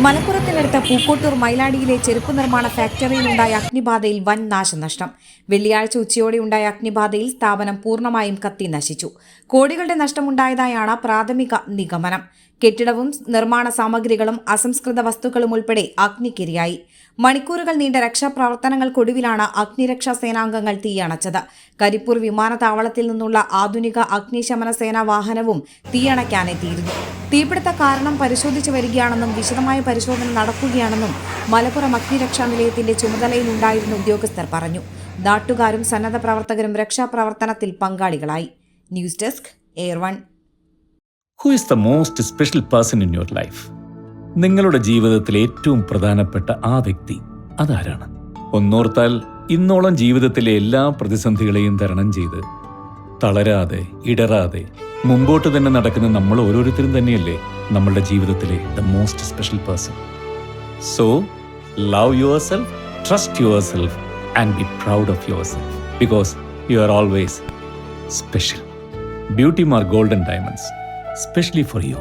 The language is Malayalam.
മലപ്പുറത്തിനടുത്ത പൂക്കോട്ടൂർ മൈലാടിയിലെ ചെരുപ്പ് നിർമ്മാണ ഫാക്ടറിയിലുണ്ടായ അഗ്നിബാധയിൽ വൻ നാശനഷ്ടം. വെള്ളിയാഴ്ച ഉച്ചയോടെയുണ്ടായ അഗ്നിബാധയിൽ സ്ഥാപനം പൂർണ്ണമായും കത്തി നശിച്ചു. കോടികളുടെ നഷ്ടമുണ്ടായതായാണ് പ്രാഥമിക നിഗമനം. കെട്ടിടവും നിർമ്മാണ സാമഗ്രികളും അസംസ്കൃത വസ്തുക്കളും ഉൾപ്പെടെ അഗ്നിക്കിരയായി. മണിക്കൂറുകൾ നീണ്ട രക്ഷാപ്രവർത്തനങ്ങൾക്കൊടുവിലാണ് അഗ്നിരക്ഷാ സേനാംഗങ്ങൾ തീയണച്ചത്. കരിപ്പൂർ വിമാനത്താവളത്തിൽ നിന്നുള്ള ആധുനിക അഗ്നിശമന സേനാ വാഹനവും തീയണയ്ക്കാനെത്തിയിരുന്നു. തീപിടുത്ത കാരണം പരിശോധിച്ചു വരികയാണെന്നും വിശദമായ പരിശോധന നടക്കുകയാണെന്നും മലപ്പുറം അഗ്നിരക്ഷാ നിലയത്തിന്റെ ചുമതലയിലുണ്ടായിരുന്ന ഉദ്യോഗസ്ഥർ പറഞ്ഞു. നാട്ടുകാരും സന്നദ്ധ പ്രവർത്തകരും രക്ഷാപ്രവർത്തനത്തിൽ പങ്കാളികളായി. ന്യൂസ് ഡെസ്ക് എയർ1. Who is the most special person in your life? നിങ്ങളുടെ ജീവിതത്തിലെ ഏറ്റവും പ്രധാനപ്പെട്ട ആ വ്യക്തി അതാരാണ്? ഒന്നോർത്താൽ ഇന്നോളം ജീവിതത്തിലെ എല്ലാ പ്രതിസന്ധികളെയും തരണം ചെയ്ത് തളരാതെ ഇടറാതെ മുമ്പോട്ട് തന്നെ നടക്കുന്ന നമ്മൾ ഓരോരുത്തരും തന്നെയല്ലേ നമ്മളുടെ ജീവിതത്തിലെ the most special person. So love your self, trust your self and be proud of your self because you are always special. Beauty Mark Gold and Diamonds, specially for you.